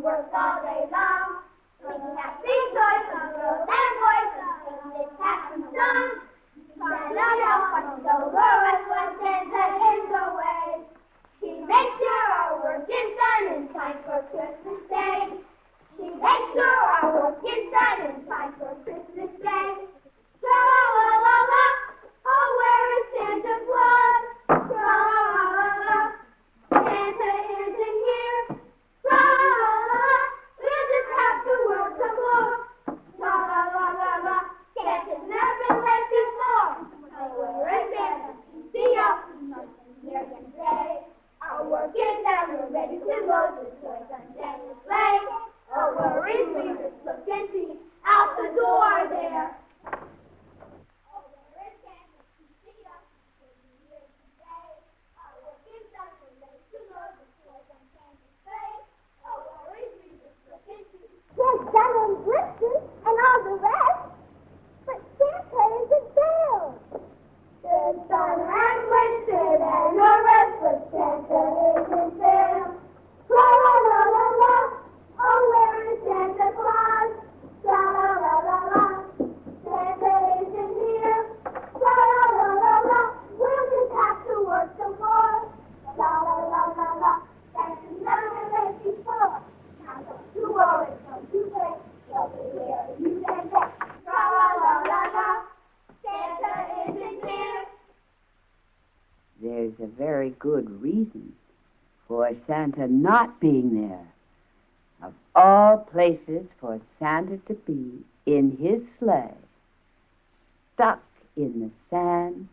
works all day long. Making happy toys for girls and boys, and it's happy song. Santa now watches over us when Santa is away. She makes sure our work is done in time for Christmas Day. She makes sure our work is done in time for Christmas Day. Tra-la-la-la-la, oh, where is Santa Claus? Tra-la-la-la-la, Santa isn't here. Tra-la-la-la, we'll just have to work some more. Tra-la-la-la-la, Santa's never been late before. Oh, where is Santa? See y'all here again today. Our work is done, we're ready to load the toys on Santa's sleigh. Oh, worries, we just look and see out the door there. Oh, where is Santa? See us here today. Our work is done, we're ready to load the toys on Santa's sleigh. Oh, worries, we just look and see. Yes, Santa and Blitzen and all the rest, but Santa isn't there. There's Santa and Blitzen and the rest, but Santa isn't there. La-la-la-la-la. Oh, where is Santa Claus? La-la-la-la-la. Santa isn't here. La-la-la-la-la. We'll just have to work some more. La-la-la-la-la. Santa's never been late before. Now don't you worry, don't you wait. He'll be here, you can bet. La-la-la-la-la. Santa isn't here. There's a very good reason for Santa not being there. Of all places for Santa to be in his sleigh, stuck in the sand,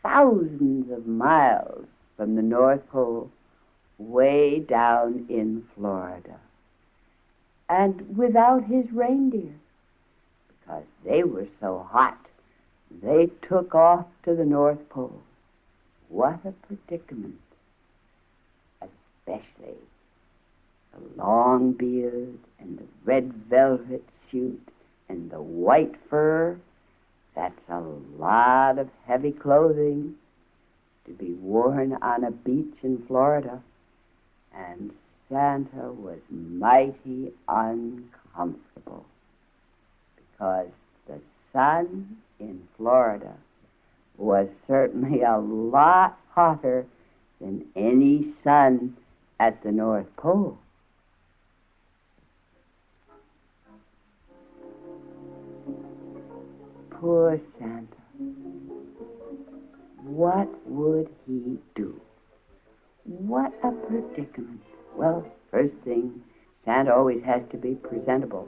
thousands of miles from the North Pole, way down in Florida. And without his reindeer, because they were so hot, they took off to the North Pole. What a predicament, especially the long beard and the red velvet suit and the white fur. That's a lot of heavy clothing to be worn on a beach in Florida. And Santa was mighty uncomfortable because the sun in Florida was certainly a lot hotter than any sun at the North Pole. Poor Santa. What would he do? What a predicament. Well, first thing, Santa always has to be presentable.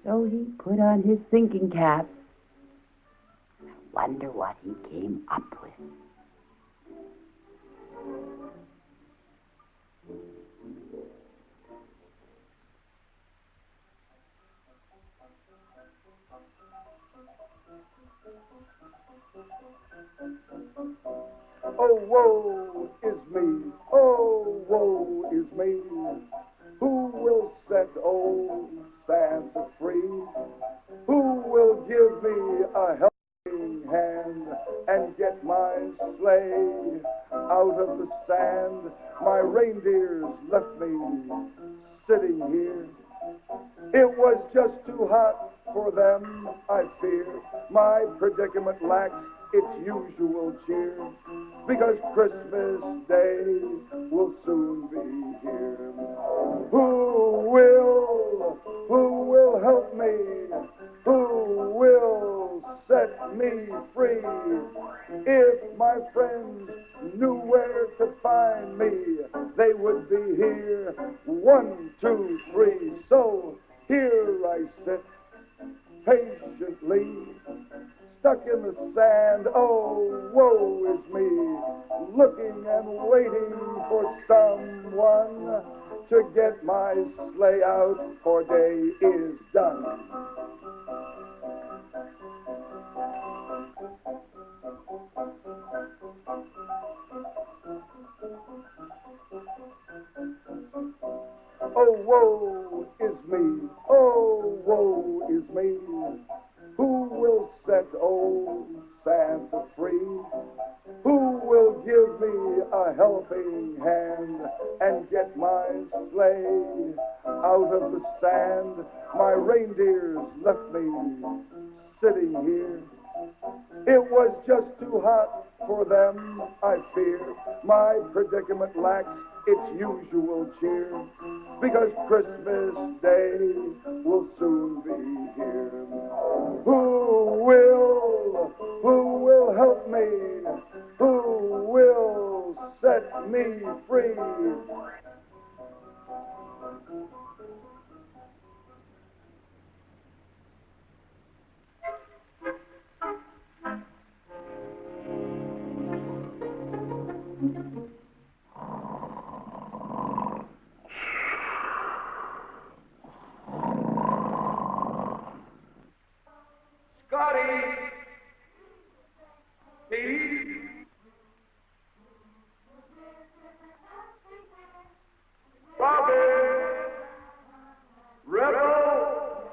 So he put on his thinking cap. I wonder what he came up with. Oh, woe is me, oh, woe is me. Who will set old Santa free? Who will give me a helping hand and get my sleigh out of the sand? My reindeers left me sitting here. It was just too hot for them, I fear. My predicament lacks its usual cheer, because Christmas Day will soon be here. Who will help me? Who will set me free? If my friends knew where to find me, they would be here. 1, 2, 3. So here I sit, patiently, stuck in the sand. Oh, woe is me, looking and waiting for someone to get my sleigh out, for day is done. Oh, woe is me, oh, woe is me. Who will set old Santa free? Who will give me a a helping hand and get my sleigh out of the sand. My reindeers left me sitting here. It was just too hot for them, I fear. My predicament lacks its usual cheer, because Christmas Day will soon be here. Who will help me? Who will set me free? Scotty! Steve! Robin! Rebel!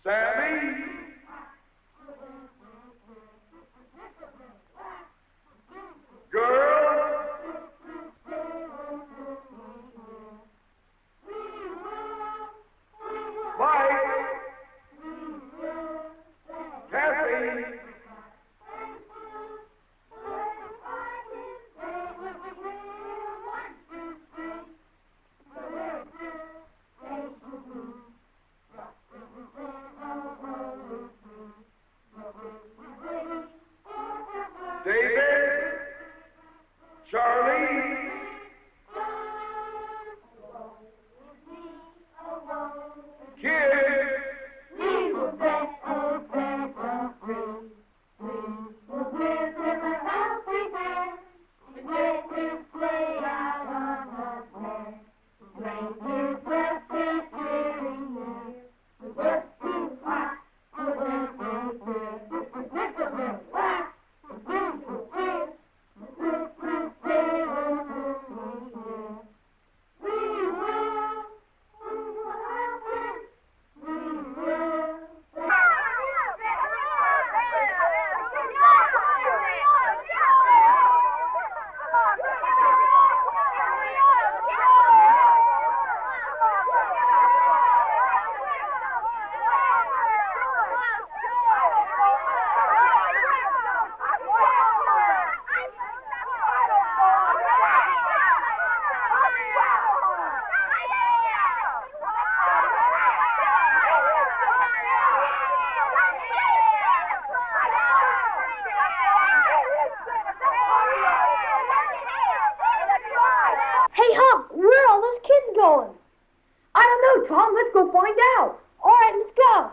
Sammy! Girl! Mike! Kathy! David! Charlie! Kid! Hey, Hump, where are all those kids going? I don't know, Tom. Let's go find out. All right, let's go.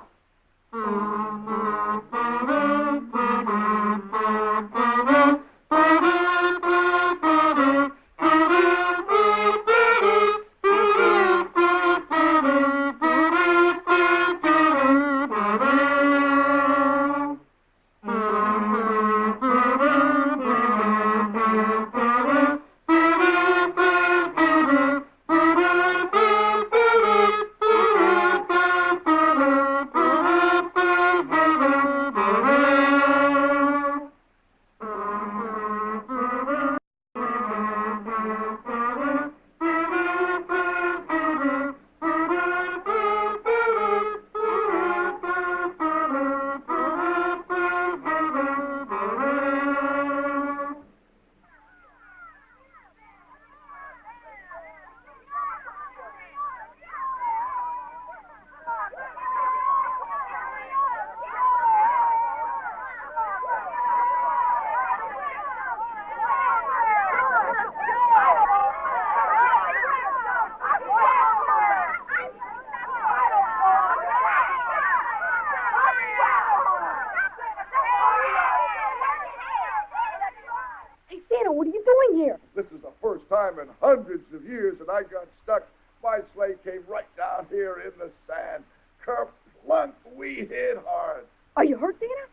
What are you doing here? This is the first time in hundreds of years that I got stuck. My sleigh came right down here in the sand. Kerplunk, we hit hard. Are you hurt, Santa?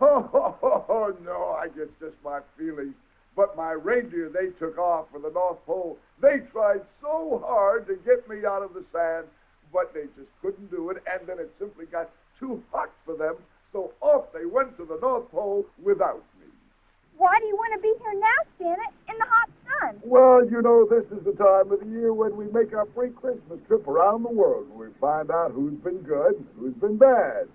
Oh, no, I guess just my feelings. But my reindeer, they took off for the North Pole. They tried so hard to get me out of the sand, but they just couldn't do it, and then it simply got too hot for them, so off they went to the North Pole without me. Why do you want to be here now, Santa, in the hot sun? Well, you know, this is the time of the year when we make our pre-Christmas trip around the world, where we find out who's been good and who's been bad.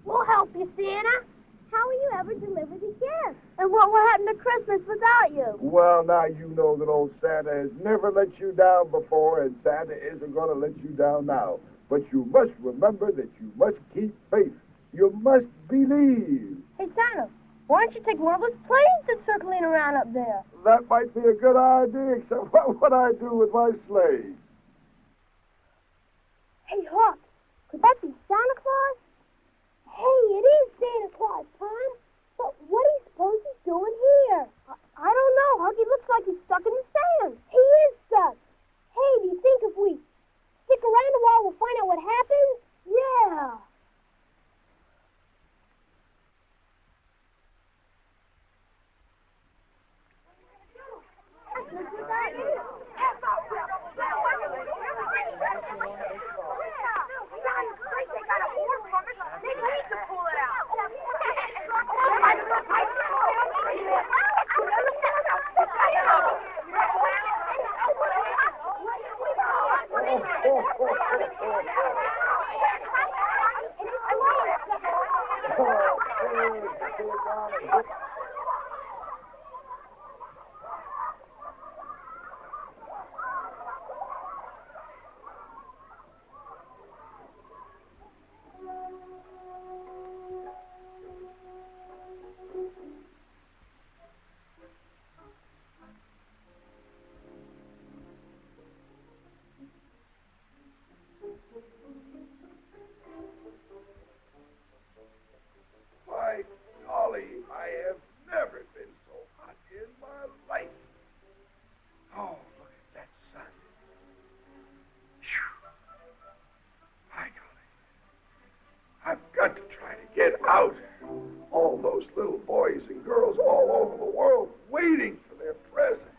We'll help you, Santa. How will you ever deliver the gifts? And what will happen to Christmas without you? Well, now you know that old Santa has never let you down before, and Santa isn't going to let you down now. But you must remember that you must keep faith. You must believe. Hey, Santa, why don't you take one of those planes that's circling around up there? That might be a good idea, except what would I do with my sleigh? Hey, Hawk, could that be Santa Claus? Hey, it is Santa Claus, Tom. But what do you suppose he's doing here? I don't know, Hawk. He looks like he's stuck in the sand. He is stuck. Hey, do you think if we stick around a while, we'll find out what happens? Yeah. My golly, I have never been so hot in my life. Oh, look at that sun. Phew. My golly. I've got to try to get out. All those little boys and girls all over the world waiting for their presents.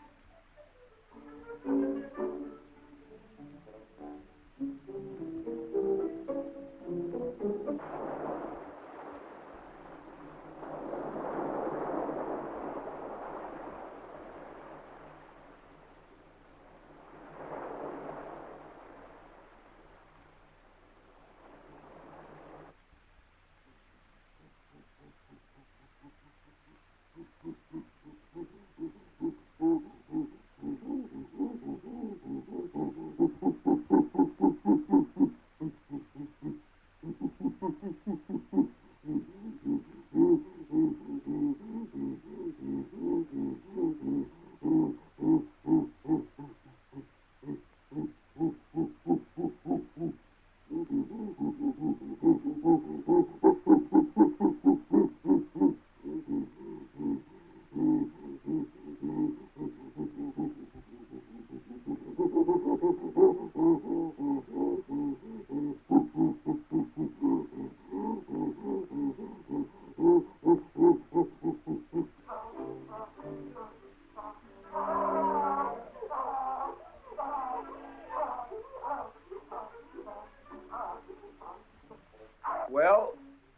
Well,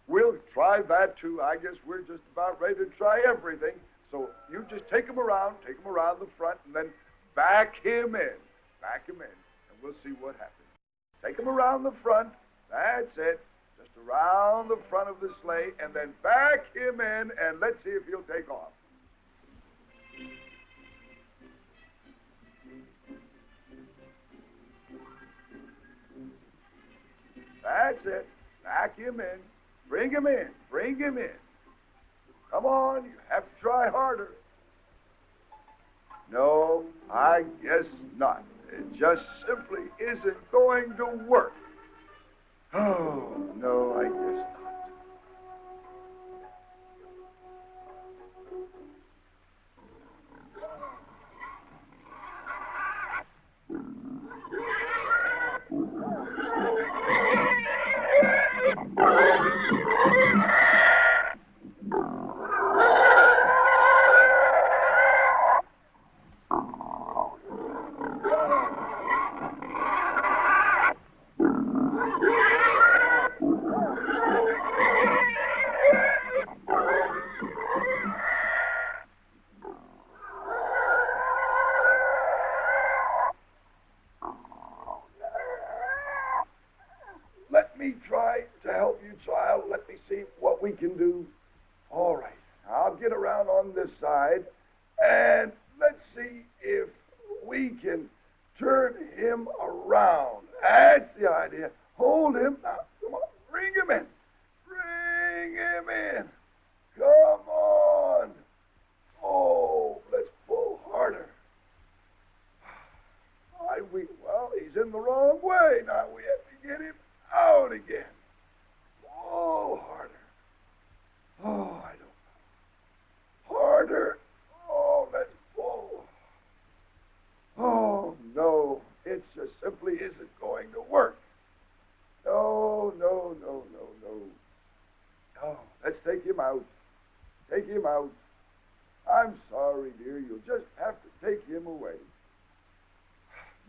we'll try that too. I guess we're just about ready to try everything. So you just take him around the front, and then back him in. Back him in, and we'll see what happens. Take him around the front. That's it. Just around the front of the sleigh, and then back him in, and let's see if he'll take off. That's it. Back him in. Bring him in. Bring him in. Come on, you have to try harder. No, I guess not. It just simply isn't going to work. Oh, no, I guess not. down on this side, and let's see if we can turn him around. That's the idea. Hold him. Now, come on. Bring him in. Bring him in. Come on. Oh, let's pull harder. Well, he's in the wrong way. Now we have to get him out again. Pull harder. Oh, I don't know. Harder. Oh, let's pull. Oh, no. It just simply isn't going to work. No, no, no, no, no. No, let's take him out. Take him out. I'm sorry, dear. You'll just have to take him away.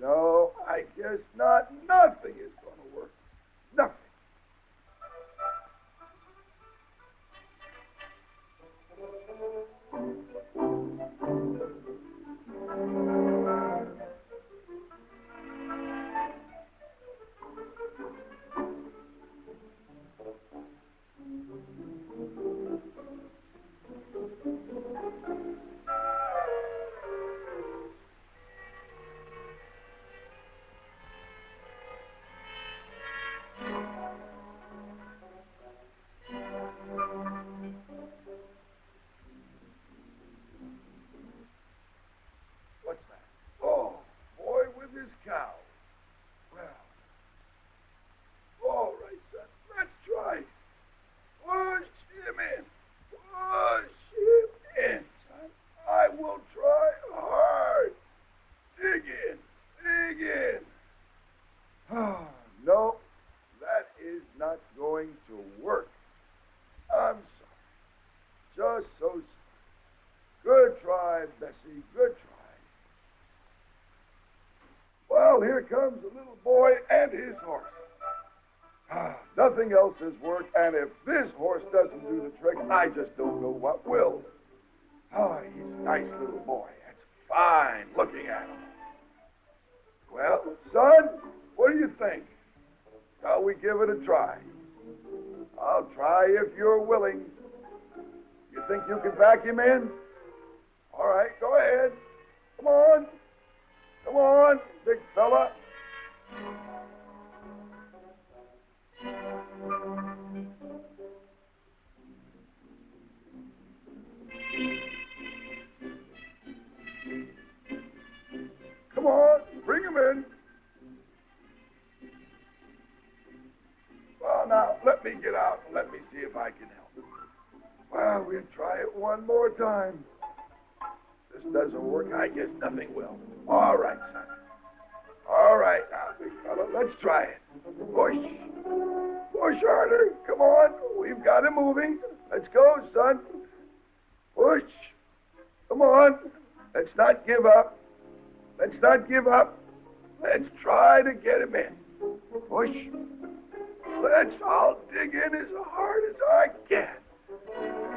No, I guess not. Nothing is going to work. Nothing. What's that? Oh, boy with his cow. Well, all right, son. Let's try. Push him in. Push him in, son. I will try hard. Dig in. Dig in. Oh, no, that is not going to work. I'm sorry. Just so sorry. Good try, Bessie. Good try. Well, here comes the little boy and his horse. Nothing else has worked, and if this horse doesn't do the trick, I just don't know what will. Oh, he's a nice little boy. It's fine looking at him. Well, son, what do you think? Shall we give it a try? I'll try if you're willing. You think you can back him in? All right, go ahead. Come on. Come on, big fella. Come on, bring him in. Well, now, let me get out and let me see if I can help. Well, we'll try it one more time. This doesn't work, I guess nothing will. All right, son. All right, now, big fella, let's try it. Push. Push harder. Come on. We've got him moving. Let's go, son. Push. Come on. Let's not give up. Let's not give up. Let's try to get him in. Push. I'll dig in as hard as I can.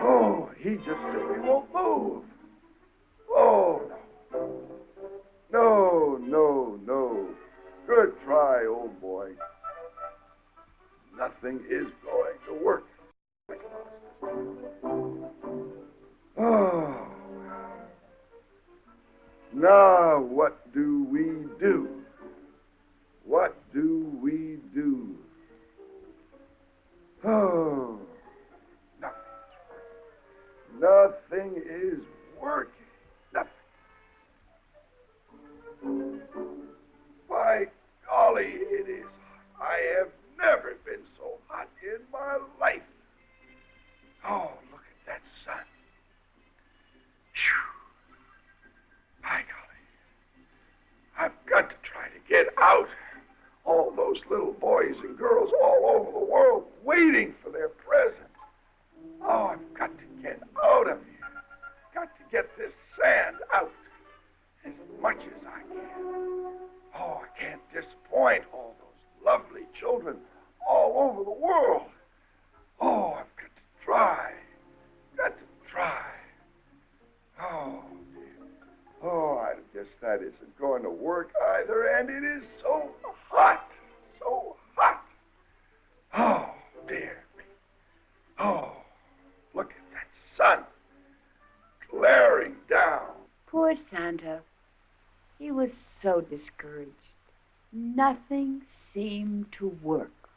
Oh, he just simply won't move. Oh, no. No, no, no. Good try, old boy. Nothing is going to work. Oh. Now, what do we do? What do we do? Oh. Nothing is working. Nothing. By golly, it is hot. I have never been so hot in my life. Oh, look at that sun. Phew. By golly. I've got to try to get out. All those little boys and girls all over the world waiting for their presents. Oh, I've got to get out of here. Got to get this sand out as much as I can. Oh, I can't disappoint all those lovely children all over the world. Oh, I've got to try. Got to try. Oh, dear. Oh, I guess that isn't going to work either, and it is so hot. So hot. Oh, dear me. Oh, look at that sun. Poor Santa. He was so discouraged. Nothing seemed to work.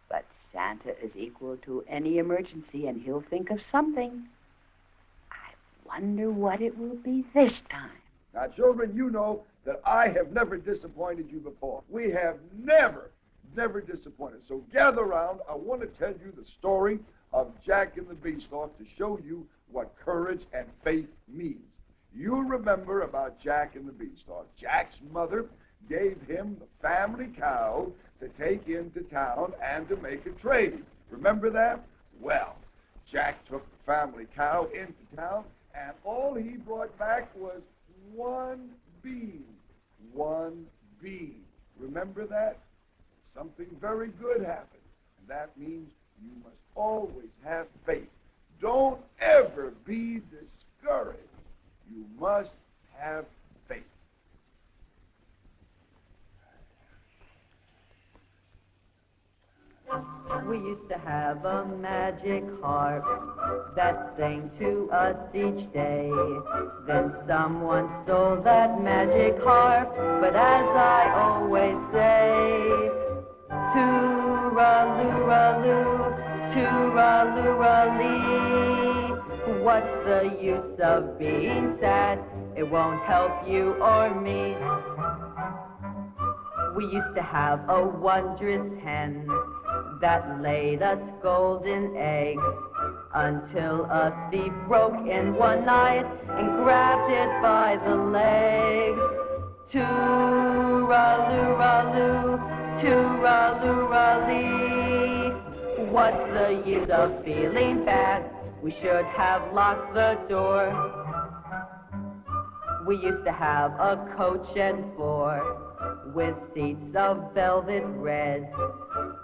But Santa is equal to any emergency, and he'll think of something. I wonder what it will be this time. Now, children, you know that I have never disappointed you before. We have never disappointed. So gather around. I want to tell you the story of Jack and the Beanstalk to show you what courage and faith means. You'll remember about Jack and the Beanstalk. Jack's mother gave him the family cow to take into town and to make a trade. Remember that? Well, Jack took the family cow into town, and all he brought back was one bean. One bean. Remember that? Something very good happened, and that means you must always have faith. Don't ever be discouraged. You must have faith. We used to have a magic harp that sang to us each day. Then someone stole that magic harp, but as I always say, tooraloo-raloo, tooraloo-ralee. What's the use of being sad? It won't help you or me. We used to have a wondrous hen that laid us golden eggs until a thief broke in one night and grabbed it by the legs. Tooraloo-raloo, tooraloo-ralee. What's the use of feeling bad? We should have locked the door. We used to have a coach and four with seats of velvet red.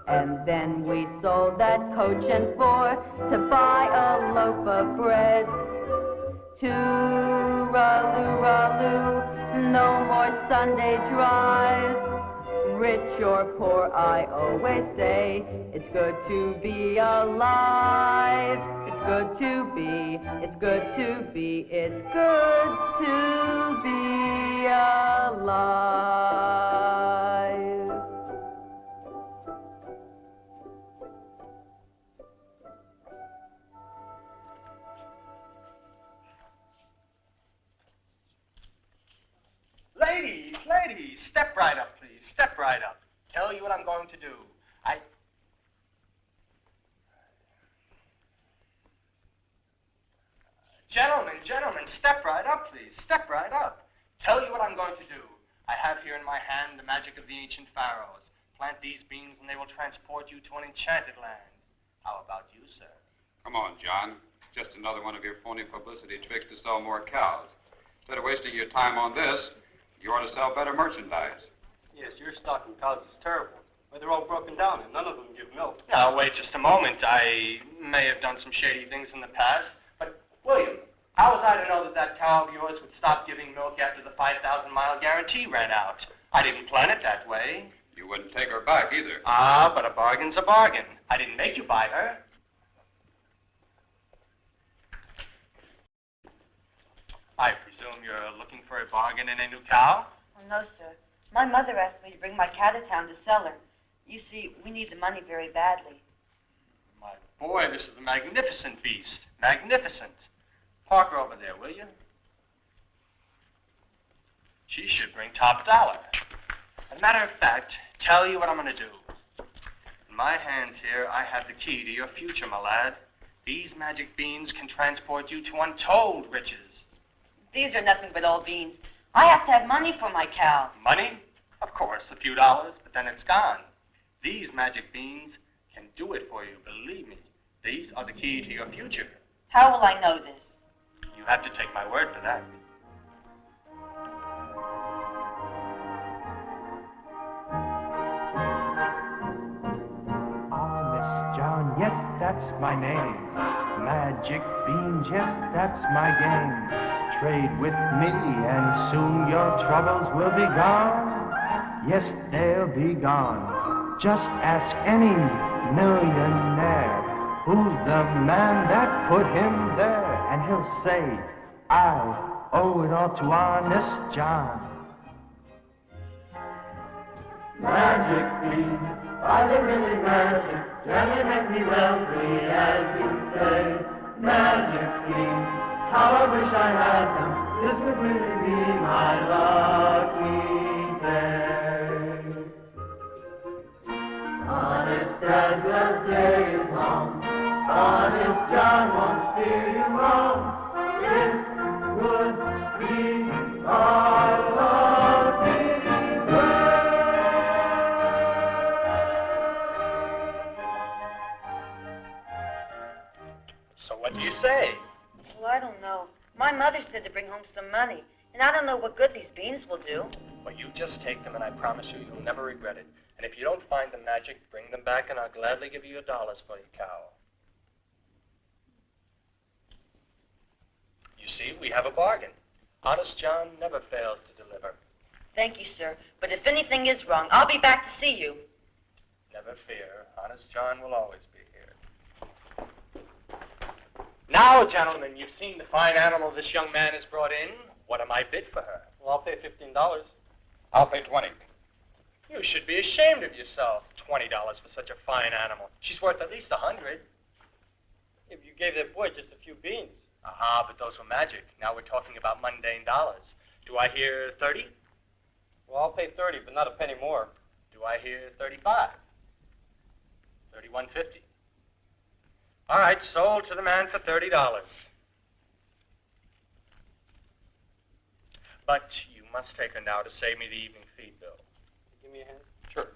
And then we sold that coach and four to buy a loaf of bread. Tooraloo-raloo, no more Sunday drives. Rich or poor, I always say, it's good to be alive. It's good to be, it's good to be, it's good to be alive. Ladies, step right up, please. Step right up. Tell you what I'm going to do. Gentlemen, step right up, please. Step right up. Tell you what I'm going to do. I have here in my hand the magic of the ancient pharaohs. Plant these beans and they will transport you to an enchanted land. How about you, sir? Come on, John. Just another one of your phony publicity tricks to sell more cows. Instead of wasting your time on this, you ought to sell better merchandise. Yes, your stock in cows is terrible. Well, they're all broken down and none of them give milk. Now, wait just a moment. I may have done some shady things in the past, but, William, how was I to know that that cow of yours would stop giving milk after the 5,000-mile guarantee ran out? I didn't plan it that way. You wouldn't take her back either. Ah, but a bargain's a bargain. I didn't make you buy her. I presume you're looking for a bargain in a new cow? Oh, no, sir. My mother asked me to bring my cow to town to sell her. You see, we need the money very badly. My boy, this is a magnificent beast. Magnificent. Park her over there, will you? She should bring top dollar. As a matter of fact, tell you what I'm going to do. In my hands here, I have the key to your future, my lad. These magic beans can transport you to untold riches. These are nothing but old beans. I have to have money for my cow. Money? Of course, a few dollars, but then it's gone. These magic beans can do it for you, believe me. These are the key to your future. How will I know this? You have to take my word for that. Honest John, yes, that's my name. Magic beans, yes, that's my game. Trade with me and soon your troubles will be gone. Yes, they'll be gone. Just ask any millionaire who's the man that put him there, and he'll say, I owe it all to Honest John. Magic beans, are they really magic? Can they make me wealthy, as you say? Magic beans, how I wish I had them. This would really be my lucky day. Honest as the day is long, Honest John won't steer you wrong. This would be our lucky day. So what do you say? Well, I don't know. My mother said to bring home some money, and I don't know what good these beans will do. Well, you just take them, and I promise you, you'll never regret it. And if you don't find the magic, bring them back, and I'll gladly give you $1 for your cow. You see, we have a bargain. Honest John never fails to deliver. Thank you, sir. But if anything is wrong, I'll be back to see you. Never fear. Honest John will always be here. Now, gentlemen, you've seen the fine animal this young man has brought in. What am I bid for her? Well, I'll pay $15. I'll pay 20. You should be ashamed of yourself. $20 for such a fine animal. She's worth at least 100. If you gave that boy just a few beans. Aha, but those were magic. Now we're talking about mundane dollars. Do I hear 30? Well, I'll pay 30, but not a penny more. Do I hear 35? 31.50. All right, sold to the man for $30. But you must take her now to save me the evening feed bill. Give me a hand. Sure.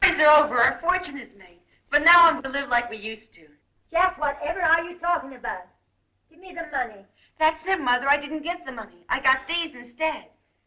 Are over. Our fortune is made. But now I'm going to live like we used to. Jack, whatever are you talking about? Give me the money. That's it, Mother. I didn't get the money. I got these instead.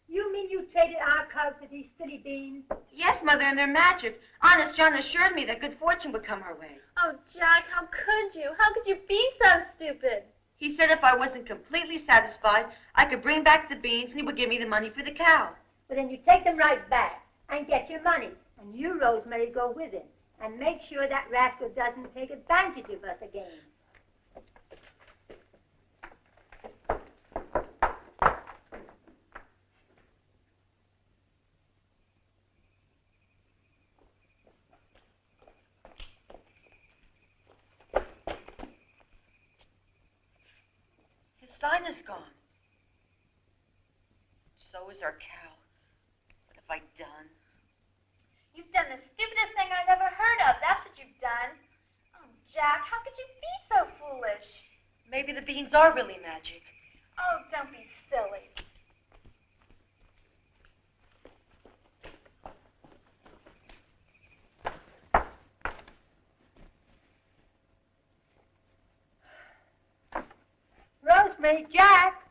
You mean you traded our cow for these silly beans? Yes, Mother, and they're magic. Honest John assured me that good fortune would come our way. Oh, Jack, how could you? How could you be so stupid? He said if I wasn't completely satisfied, I could bring back the beans and he would give me the money for the cow. Well, then you take them right back and get your money. And you, Rosemary, go with him. And make sure that rascal doesn't take advantage of us again. His sign is gone. So is our cow. What have I done? You've done the stupidest thing I've ever heard of. That's what you've done. Oh, Jack, how could you be so foolish? Maybe the beans are really magic. Oh, don't be silly. Rosemary, Jack,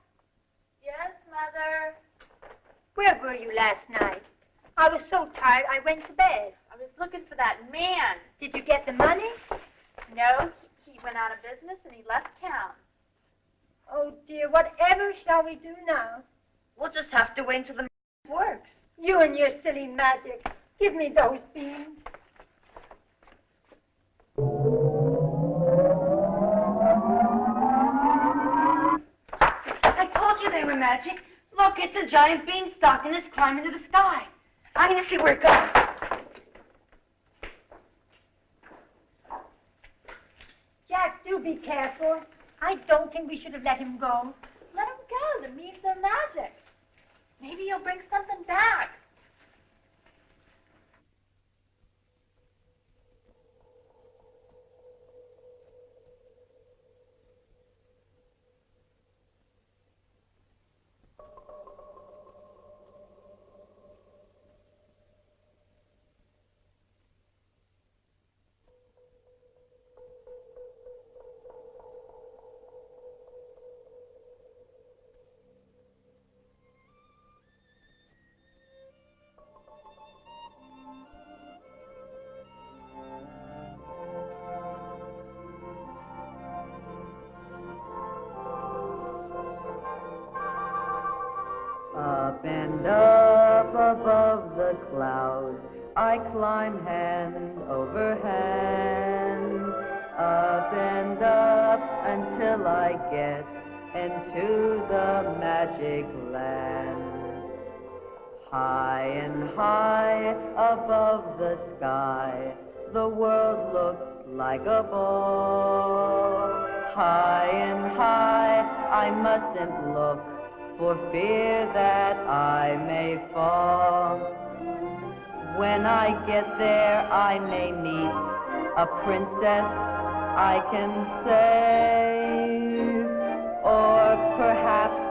Yes, Mother. where were you last night? I was so tired, I went to bed. I was looking for that man. Did you get the money? No, he went out of business and he left town. Oh, dear, whatever shall we do now? We'll just have to wait until the magic works. You and your silly magic. Give me those beans. I told you they were magic. Look, it's a giant beanstalk and it's climbing to the sky. I'm going to see where it goes. Jack, do be careful. I don't think we should have let him go. Let him go. The means are magic. Maybe he'll bring something back. Up and up above the clouds, I climb hand over hand. Up and up until I get into the magic land. High and high above the sky, the world looks like a ball. High and high, I mustn't look, for fear that I may fall. When I get there, I may meet a princess I can save, or perhaps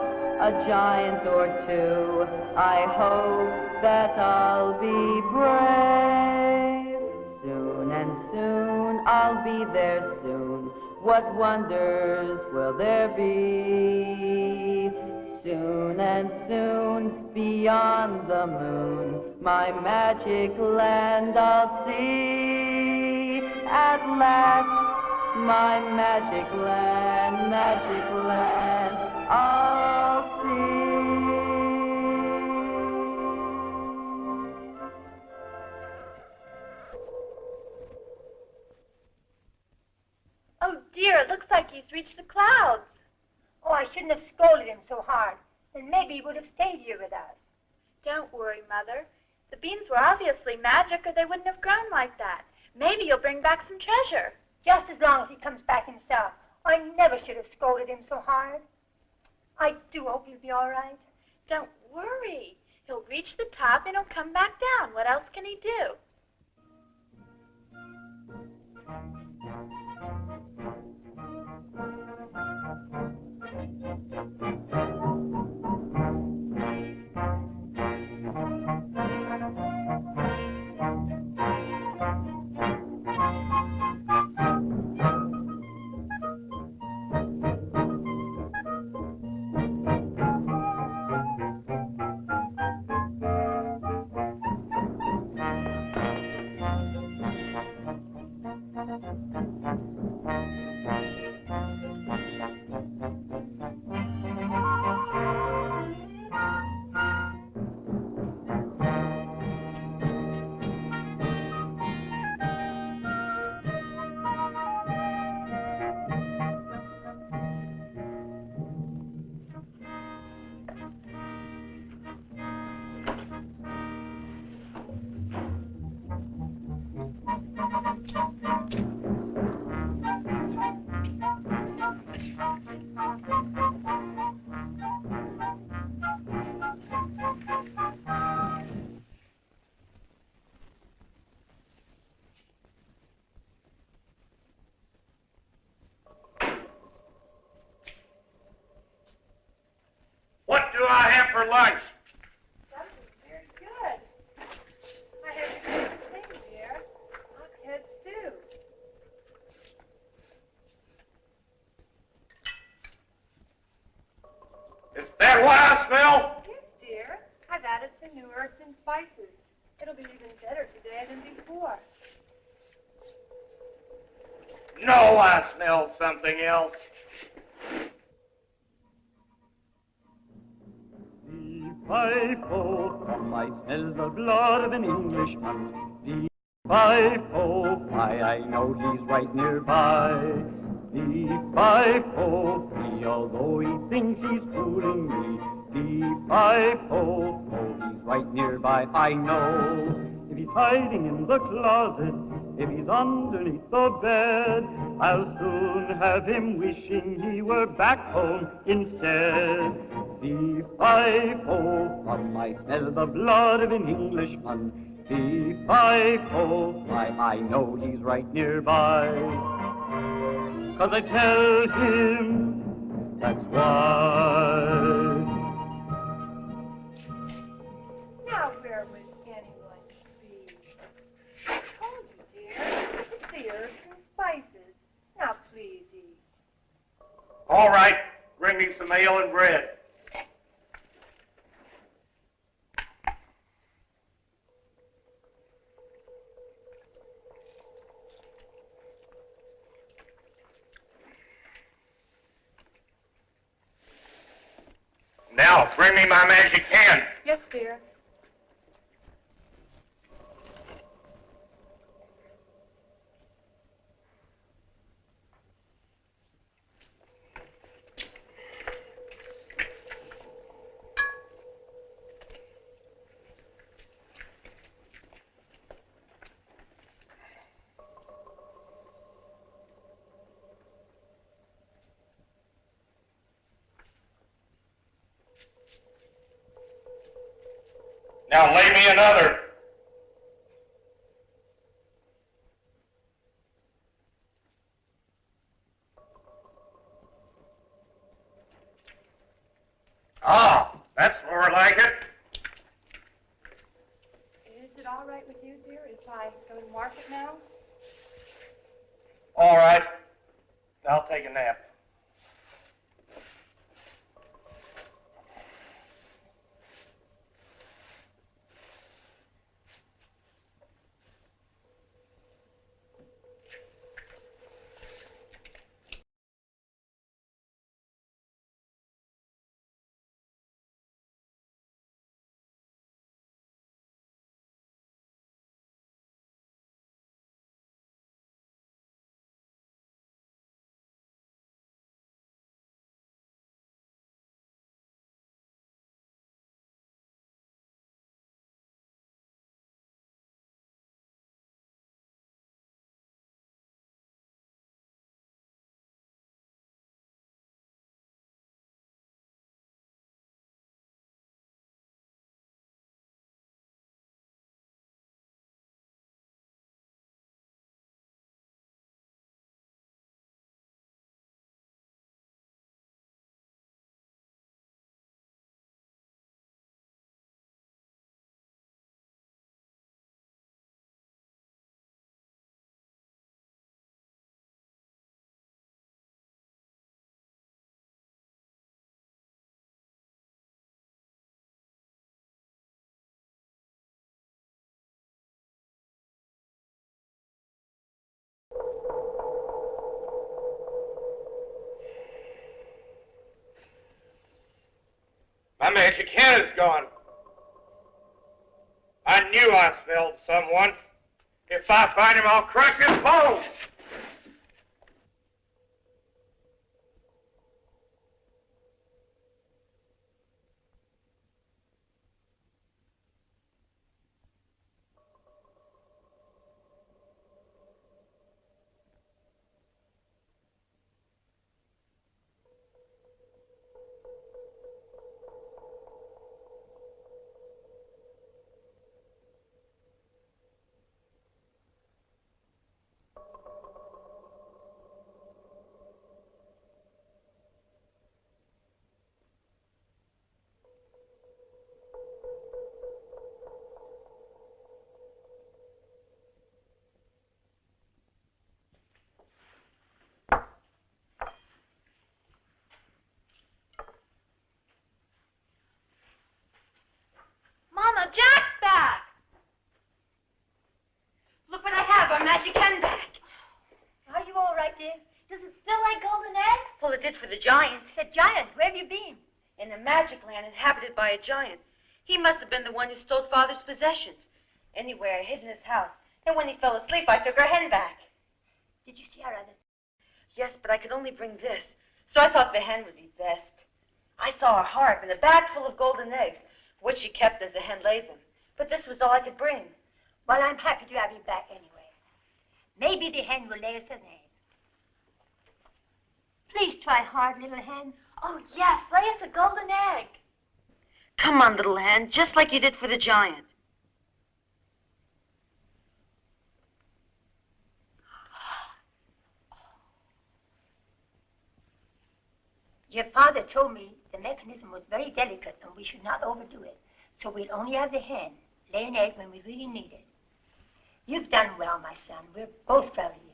a giant or two. I hope that I'll be brave. Soon and soon, I'll be there soon. What wonders will there be? Soon and soon, beyond the moon, my magic land I'll see. At last, my magic land, I'll see. Oh dear, it looks like he's reached the clouds. Oh, I shouldn't have scolded him so hard. And maybe he would have stayed here with us. Don't worry, Mother. The beans were obviously magic or they wouldn't have grown like that. Maybe you'll bring back some treasure. Just as long as he comes back himself. I never should have scolded him so hard. I do hope he'll be all right. Don't worry. He'll reach the top and he'll come back down. What else can he do? What do I have for lunch? Something very good. I had the same thing, dear. Hot stew. Is that what I smell? Yes, dear. I've added some new herbs and spices. It'll be even better today than before. No, I smell something else. Fie-fo, come, I smell the blood of an Englishman. Fie-fo, why, I know he's right nearby. Fie-fo, me, although he thinks he's fooling me. Fie-fo, oh, he's right nearby, I know. If he's hiding in the closet, if he's underneath the bed, I'll soon have him wishing he were back home instead. Fie-fo, come, I smell the blood of an Englishman. Fie-fo, why, I know he's right nearby. 'Cause I smell him, that's why. Now, where would anyone be? I told you, dear. It's the herbs and spices. Now, please eat. All right, bring me some ale and bread. Now, bring me my magic hand. Yes, dear. Now lay me another. Ah, that's more like it. Is it all right with you, dear, if I go to market now? All right. I'll take a nap. My magic hand is gone. I knew I smelled someone. If I find him, I'll crush his bones. Mama, Jack's back! Look what I have, our magic hen back. Are you all right, dear? Does it still like golden eggs? Well, it did for the giant. The giant, where have you been? In a magic land inhabited by a giant. He must have been the one who stole Father's possessions. Anyway, I hid in his house. And when he fell asleep, I took our hen back. Did you see our other? Yes, but I could only bring this. So I thought the hen would be best. I saw a harp and a bag full of golden eggs, which she kept as the hen laid them. But this was all I could bring. Well, I'm happy to have you back anyway. Maybe the hen will lay us an egg. Please try hard, little hen. Oh, yes, lay us a golden egg. Come on, little hen, just like you did for the giant. Your father told me the mechanism was very delicate and we should not overdo it. So we'll only have the hen lay an egg when we really need it. You've done well, my son. We're both proud of you.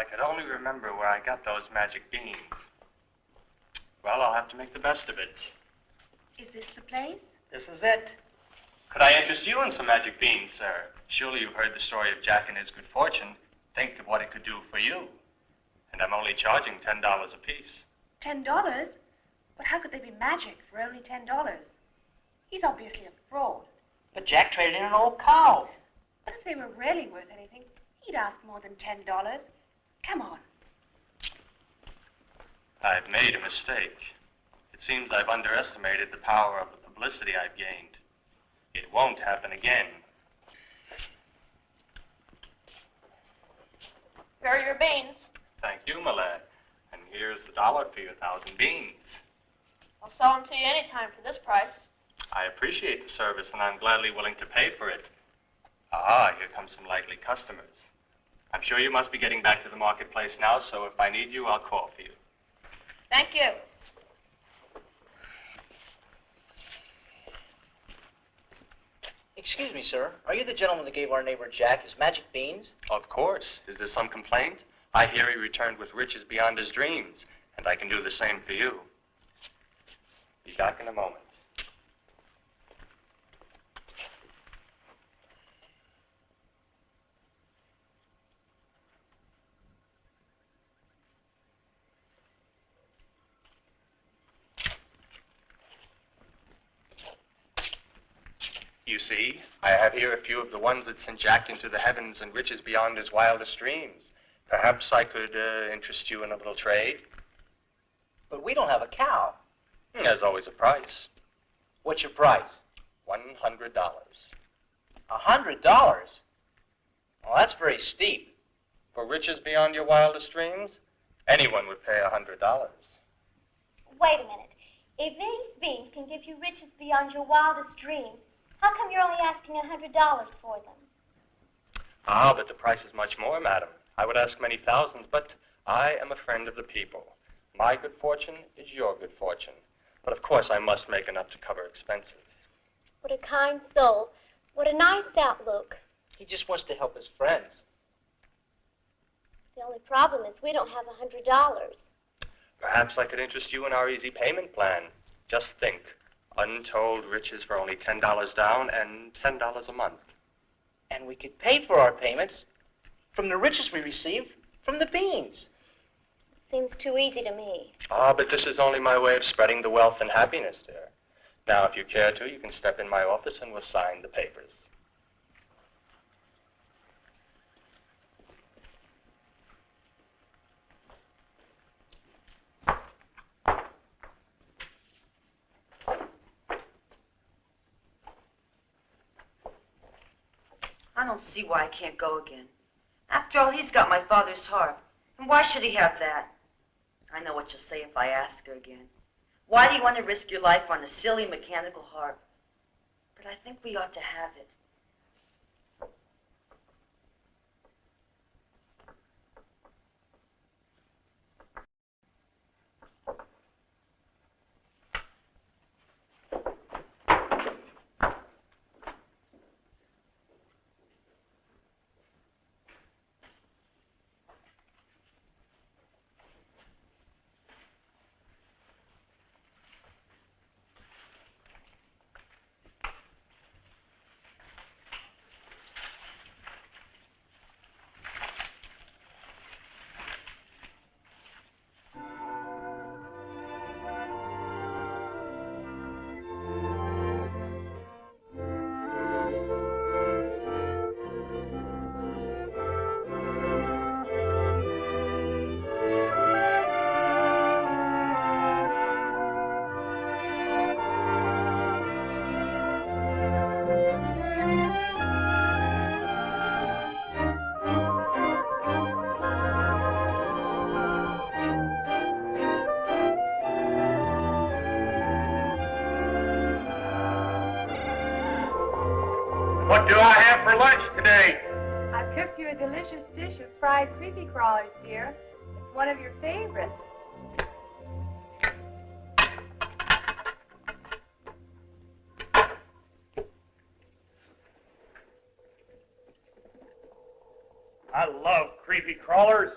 I could only remember where I got those magic beans. Well, I'll have to make the best of it. Is this the place? This is it. Could I interest you in some magic beans, sir? Surely you've heard the story of Jack and his good fortune. Think of what it could do for you. And I'm only charging $10 apiece. $10? But how could they be magic for only $10? He's obviously a fraud. But Jack traded in an old cow. But if they were really worth anything, he'd ask more than $10. Come on. I've made a mistake. It seems I've underestimated the power of the publicity I've gained. It won't happen again. Here are your beans. Thank you, my lad. And here's the dollar for your 1,000 beans. I'll sell them to you any time for this price. I appreciate the service, and I'm gladly willing to pay for it. Ah, here come some likely customers. I'm sure you must be getting back to the marketplace now, so if I need you, I'll call for you. Thank you. Excuse me, sir. Are you the gentleman that gave our neighbor Jack his magic beans? Of course. Is there some complaint? I hear he returned with riches beyond his dreams, and I can do the same for you. Be back in a moment. You see, I have here a few of the ones that sent Jack into the heavens and riches beyond his wildest dreams. Perhaps I could interest you in a little trade. But we don't have a cow. There's always a price. What's your price? $100. $100? Well, that's very steep. For riches beyond your wildest dreams, anyone would pay $100. Wait a minute. If these beans can give you riches beyond your wildest dreams, how come you're only asking $100 for them? Ah, but the price is much more, madam. I would ask many thousands, but I am a friend of the people. My good fortune is your good fortune. But of course I must make enough to cover expenses. What a kind soul. What a nice outlook. He just wants to help his friends. The only problem is we don't have $100. Perhaps I could interest you in our easy payment plan. Just think. Untold riches for only $10 down and $10 a month. And we could pay for our payments from the riches we receive from the beans. Seems too easy to me. Ah, but this is only my way of spreading the wealth and happiness, dear. Now, if you care to, you can step in my office and we'll sign the papers. I don't see why I can't go again. After all, he's got my father's harp. And why should he have that? I know what you'll say if I ask her again. Why do you want to risk your life on a silly mechanical harp? But I think we ought to have it. What do I have for lunch today? I've cooked you a delicious dish of fried creepy crawlers, dear. It's one of your favorites. I love creepy crawlers.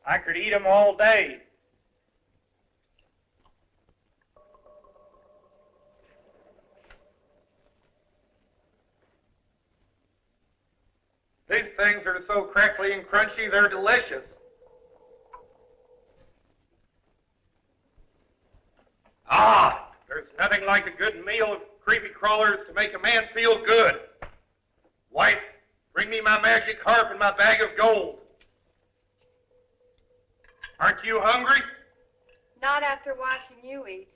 I could eat 'em all day. These things are so crackly and crunchy, they're delicious. Ah, there's nothing like a good meal of creepy crawlers to make a man feel good. Wife, bring me my magic harp and my bag of gold. Aren't you hungry? Not after watching you eat.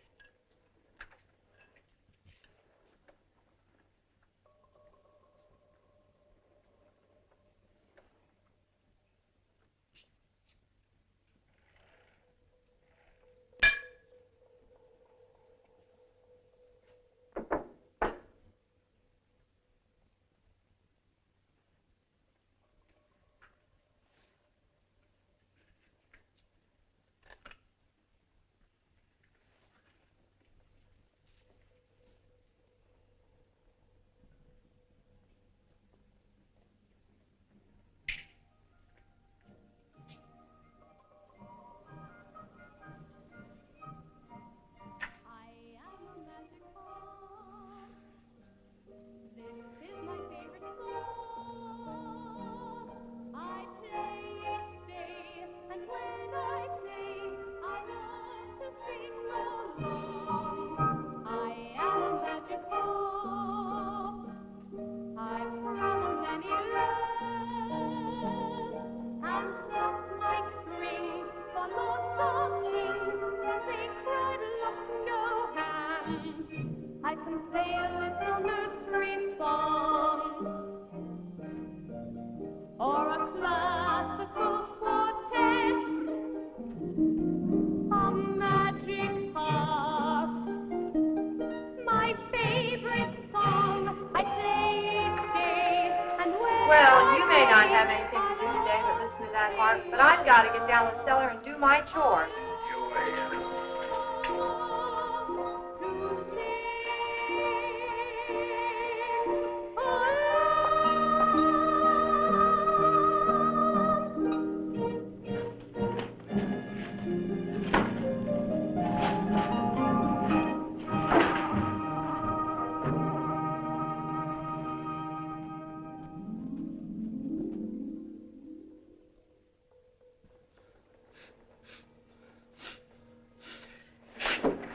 Well, you may not have anything to do today but listen to that harp, but I've got to get down the cellar and do my chores.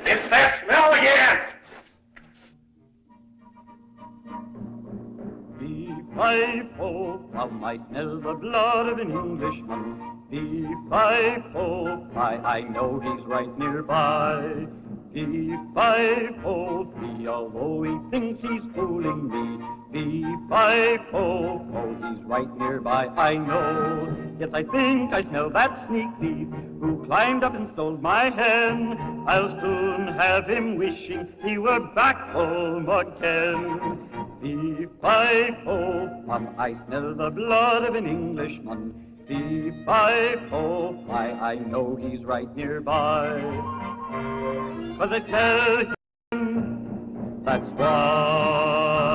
It's that smell again! Fee-fi-fo, how I smell the blood of an Englishman. Fee-fi-fo-fi, I know he's right nearby. Fee-fi-fo-fi, although he thinks he's fooling me. Fee-fi-fo-fo, he's right nearby, I know. Yes, I think I smell that sneak thief who climbed up and stole my hen. I'll soon have him wishing he were back home again. Fee-fi-fo-fum, I smell the blood of an Englishman. Fee-fi-fo-fi, I know he's right nearby. 'Cause I smell him, that's why.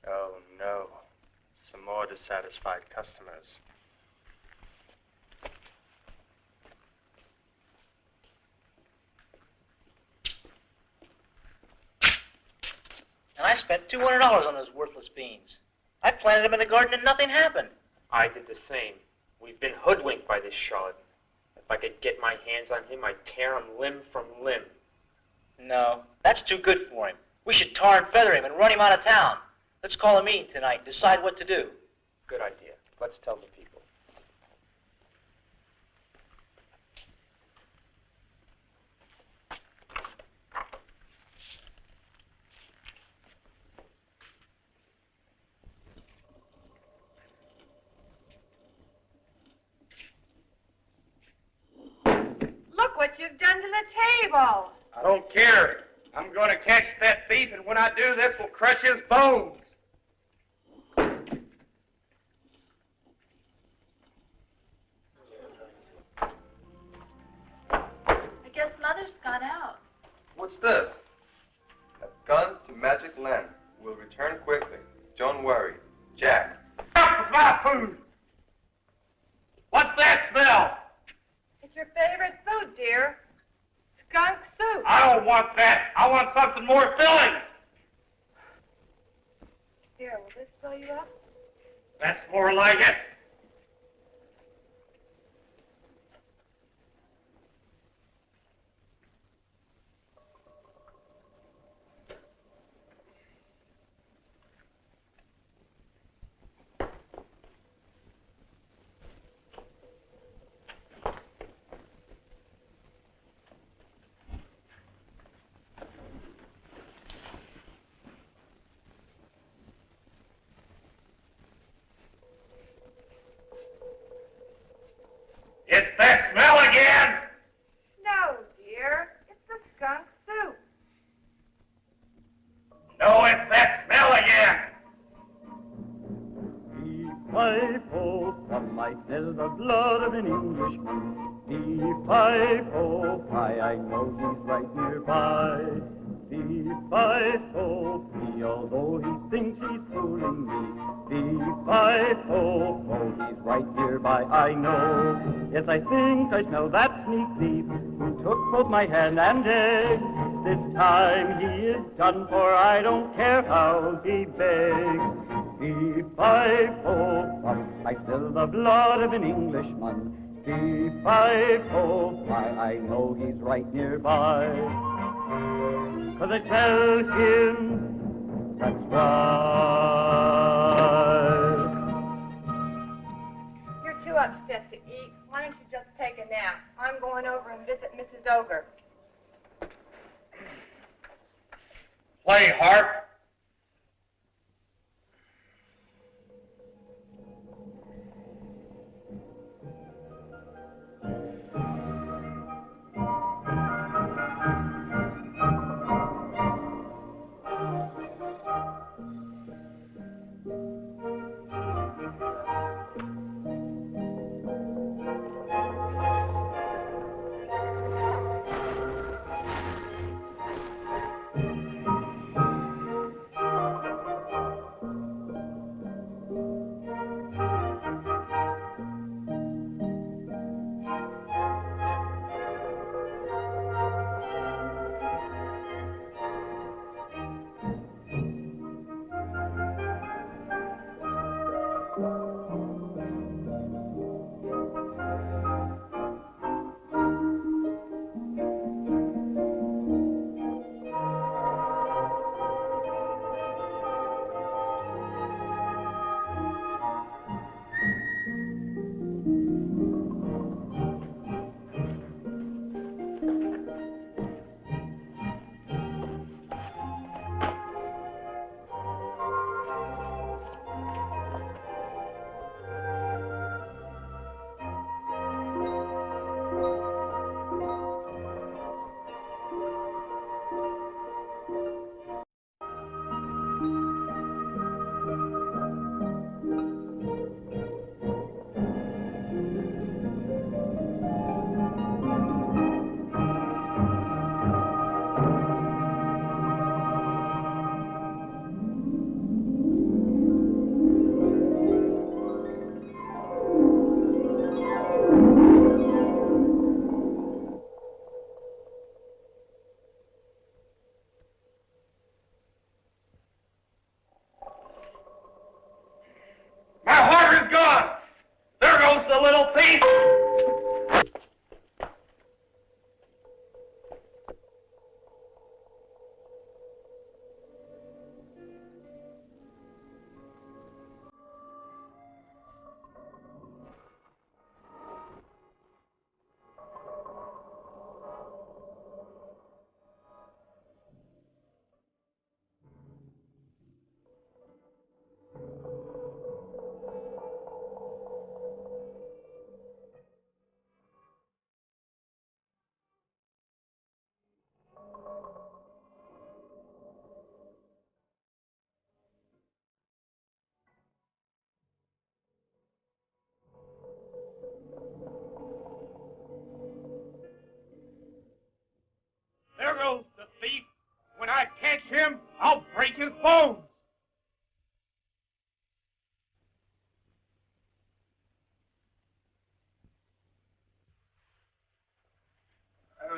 Oh, no. Some more dissatisfied customers. And I spent $200 on those worthless beans. I planted them in the garden and nothing happened. I did the same. We've been hoodwinked by this charlatan. If I could get my hands on him, I'd tear him limb from limb. No, that's too good for him. We should tar and feather him and run him out of town. Let's call a meeting tonight and decide what to do. Good idea. Let's tell the people. Look what you've done to the table. I don't care. I'm going to catch that thief, and when I do, this will crush his bones. Mother's gone out. What's this? I've gone to Magic Land. Will return quickly. Don't worry. Jack. Up with my food! What's that smell? It's your favorite food, dear. Skunk soup. I don't want that. I want something more filling. Here, will this fill you up? That's more like it. It's that smell again! No, dear. It's the skunk soup. No, it's that smell again! Fee-fi-fo, from I smell the blood of an Englishman. Fee-fi-fo-fi, I know he's right nearby. Fee-fi-fo-fee, although he thinks he's fooling me. Fee-fi-fo-fo, he's right nearby, I know. Yes, I think I smell that sneak thief who took both my hand and egg. This time he is done for, I don't care how he begs. Fee-fi-fo-fum, I smell the blood of an Englishman. Fee-fi-fo-fi, I know he's right nearby. 'Cause I smell him, that's right. You're too upset to eat. Why don't you just take a nap? I'm going over and visit Mrs. Ogre. Play harp.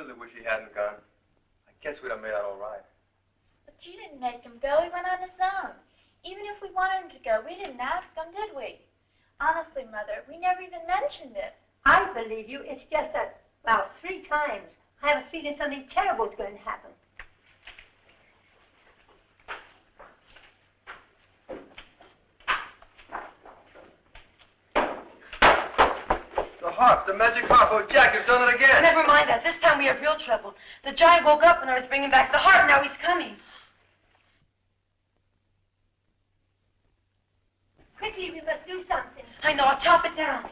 really wish he hadn't gone. I guess we'd have made out all right. But you didn't make him go. He went on his own. Even if we wanted him to go, we didn't ask him, did we? Honestly, Mother, we never even mentioned it. I believe you. It's just that, well, 3 times. I have a feeling something terrible is going to happen. The harp, the magic harp. Oh, Jack, you've done it again. Never mind that. This time we have real trouble. The giant woke up when I was bringing back the harp. Now he's coming. Quickly, we must do something. I know. I'll chop it down.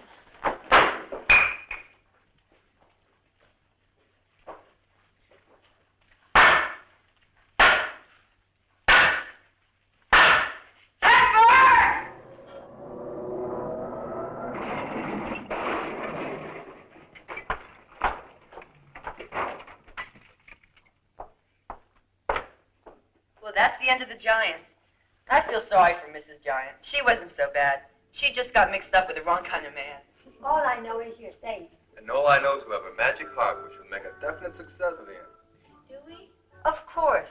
Well, that's the end of the giant. I feel sorry for Mrs. Giant. She wasn't so bad. She just got mixed up with the wrong kind of man. All I know is you're safe. And all I know is we have a magic harp which will make a definite success of the end. Do we? Of course.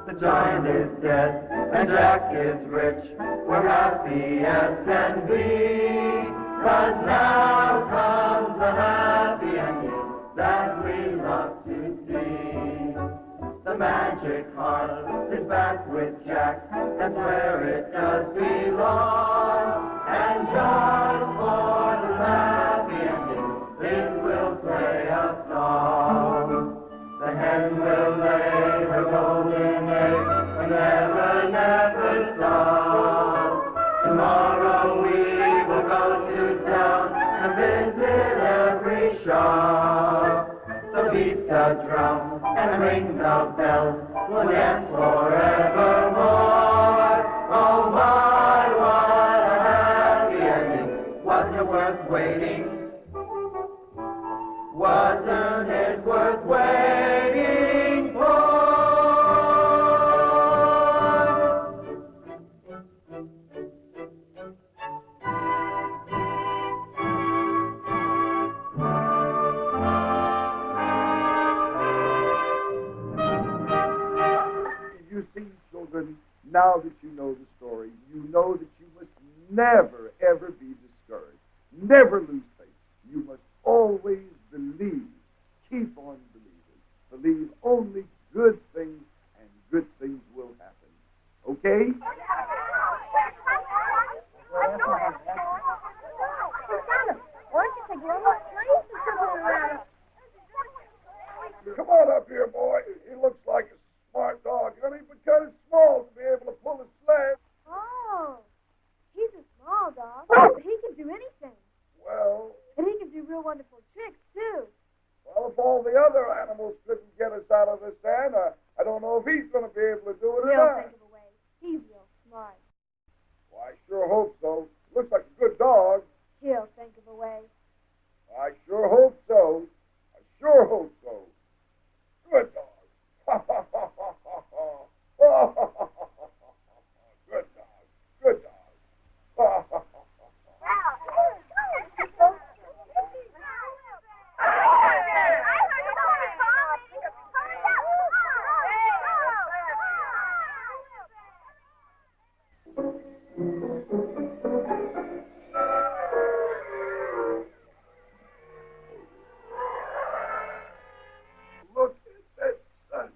The giant is dead, and Jack is rich. We're happy as can be. 'Cause now comes the happy ending that we love to see. The magic harp is back with Jack. That's where it does belong. And just for the happy ending, it will play a song. The hen will lay her golden egg and never, never stop. Tomorrow we will go to town and visit every shop. So beat the drum and ring the bells. We'll dance forevermore. Oh my, what a happy ending. Wasn't it worth waiting? Wasn't it worth waiting for? You see, children, now that you know the story, you know that you must never, ever be discouraged. Never lose faith. You must always believe. Keep on believing. Believe only good things, and good things will happen. Okay? Why don't you take one more place and circle around? Come on up here, boy. He looks like a smart dog, honey, but kind of small to be able to pull a sled. Oh, he's a small dog, but he can do anything. Well, And he can do real wonderful tricks, too. well, if all the other animals couldn't get us out of the sand, I don't know if he's going to be able to do it or He'll not. think of a way. He's real smart. Well, I sure hope so. Looks like a good dog. He'll think of a way. I sure hope so. I sure hope so. Good dog. Good dog. Good dog. Look at that sun.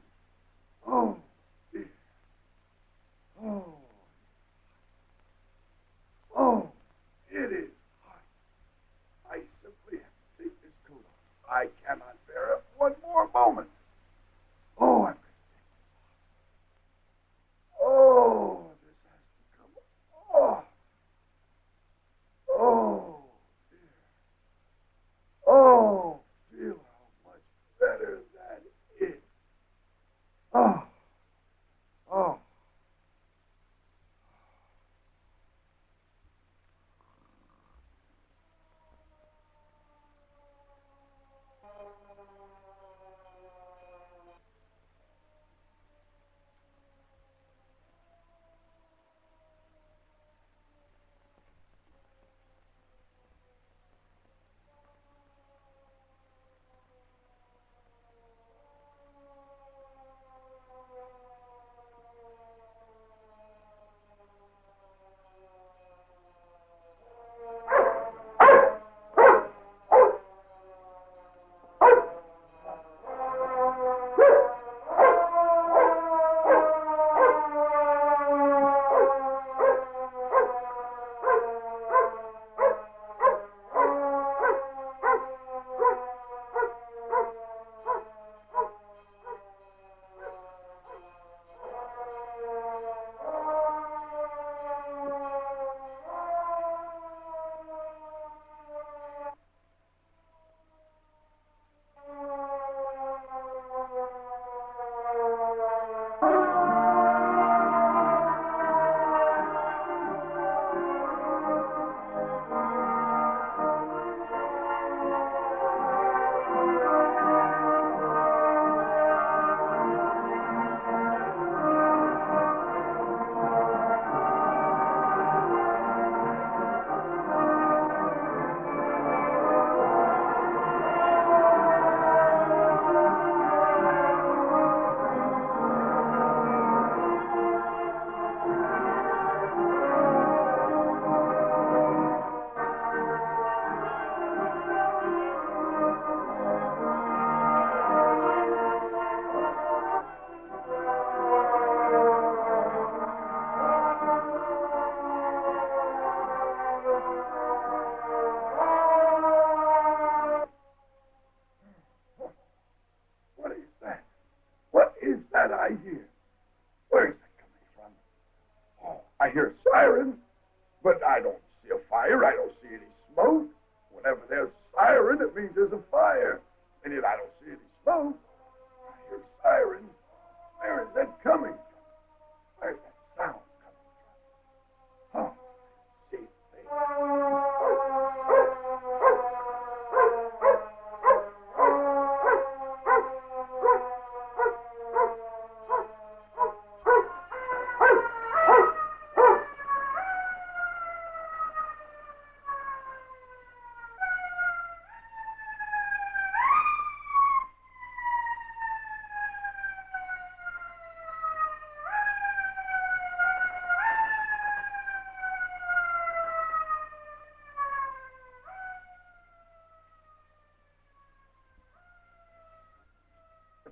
Oh, dear. Oh. Oh, it is hot. I simply have to take this coat off. I cannot bear it one more moment. Oh, I'm going to take this off. Oh, this has to come off. Oh, dear. Oh, feel how much better that is. Oh, oh.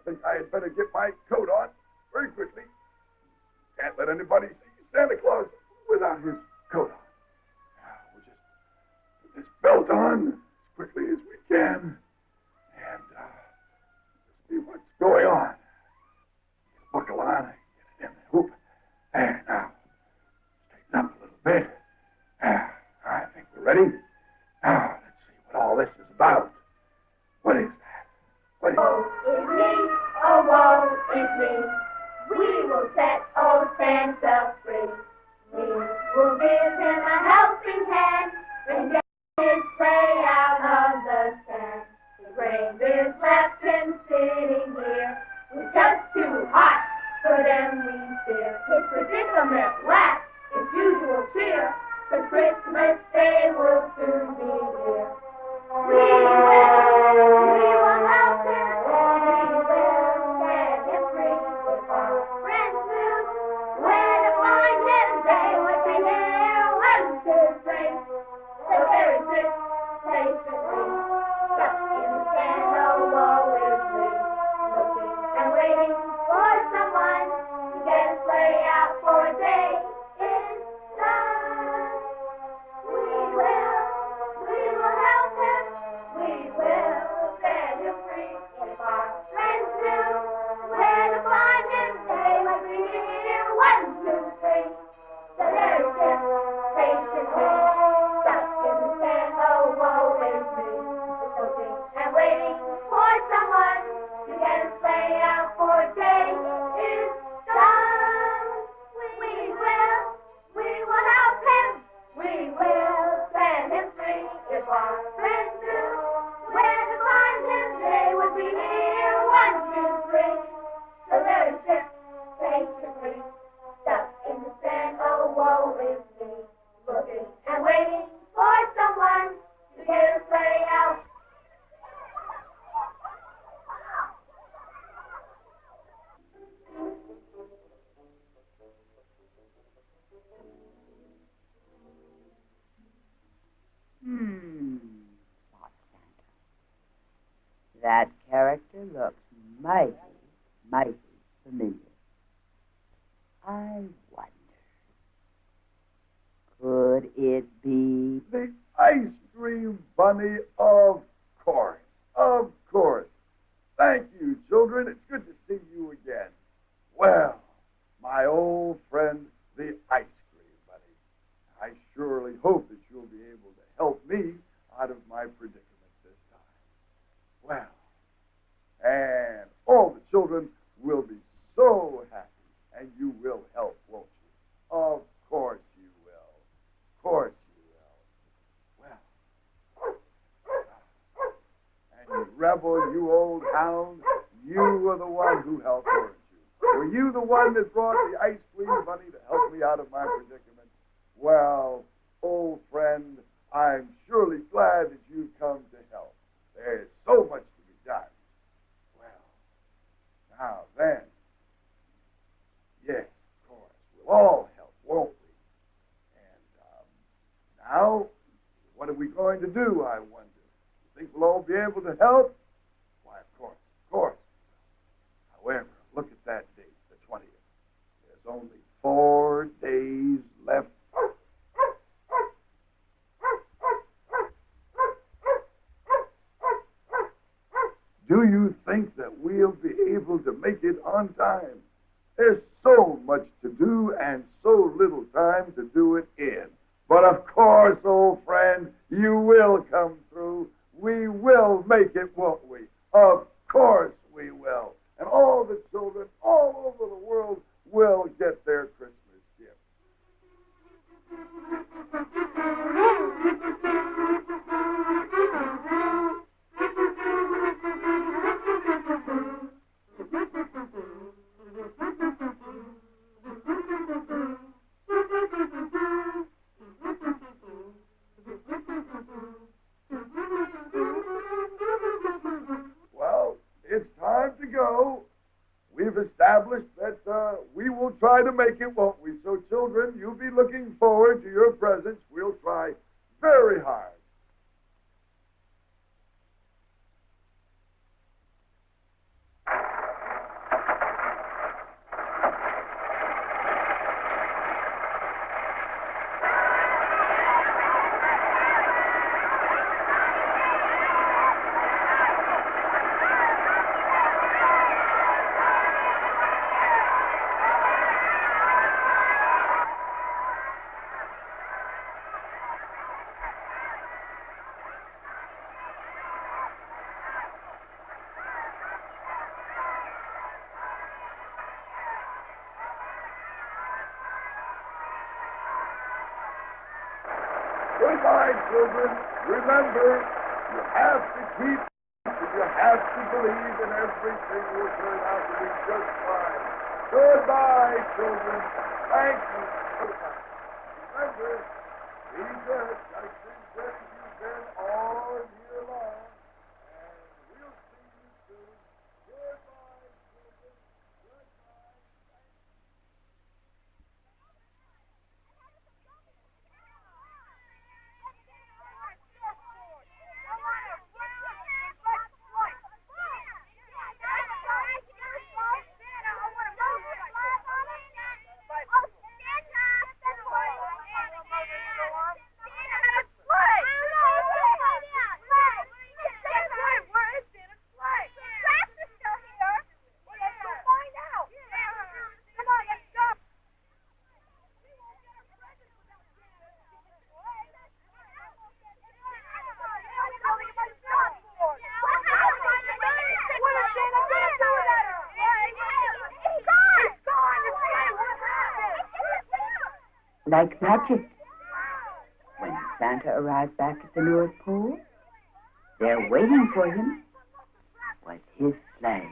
think I had better get my coat on very quickly. Can't let anybody see Santa Claus without his coat on. Now, we'll just put this belt on as quickly as we can and see what's going on. Buckle on, get it in the hoop. There, now, straighten up a little bit. I think we're ready. Now, let's see what all this is about. What is that? What is Woe is me, oh woe is me. We will set old Santa free. We will give him a helping hand and get his sleigh out of the sand. His reindeers left him sitting here. It's just too hot for them we fear. His predicament lacks his usual cheer. The Christmas day will soon be here. We will help him. We will set him free. If our friends knew where to find him, they would be here. 1, 2, 3. The very sick, patiently, stuck in the sand. Oh, woe is me. Looking and waiting for someone to get a sleigh out for a day. It's done. We will help him. We will set him free. If our friends knew where to find him, they would be here. 1, 2, 3. So there he sits, patiently, stuck in the sand. Oh, woe is me. Looking and waiting for someone to get a sleigh out for a day. It's done. We will help him. We will set him free. If our friends knew where to find him, they would be here. 1, 2, 3. So there he sits, patiently, stuck in the sand. Oh, woe is me. Looking and waiting for someone to get a sleigh out. Thought Santa. That character looks mighty familiar. I wonder, could it be the ice cream bunny? Of course. Of course. Thank you, children. It's good to see you again. Well, my old friend, the ice cream bunny. I surely hope that you'll be able to help me out of my predicament this time. Well, and all the children will be so happy, and you will help, won't you? Of course you will. Of course you will. Well, and you rebel, you old hound, you were the one who helped, weren't you? Were you the one that brought the ice cream bunny to help me out of my predicament? Well, old friend, I'm surely glad that you've come to help. There's so much to be done. Well, now then, yes, of course, we'll all help, won't we? And now, what are we going to do, I wonder? You think we'll all be able to help? Why, of course, of course. However, look at that date, the 20th. There's only 4 days left. Do you think that we'll be able to make it on time? There's so much to do and so little time to do it in. But of course, old friend, you will come through. We will make it, won't we? Of course we will. And all the children all over the world will get their Christmas gift. Well, it's time to go. We've established that we will try to make it, won't we? So, children, you'll be looking forward to your presents. We'll try very hard. Goodbye, children. Remember, you have to keep, you have to believe, and everything will turn out to be just fine. Goodbye, children. Thank you. Goodbye. Remember, be good, just as good as you've been all year long. And we'll see you soon. Goodbye, children. Goodbye. Like magic, when Santa arrived back at the North Pole, there waiting for him was his sleigh.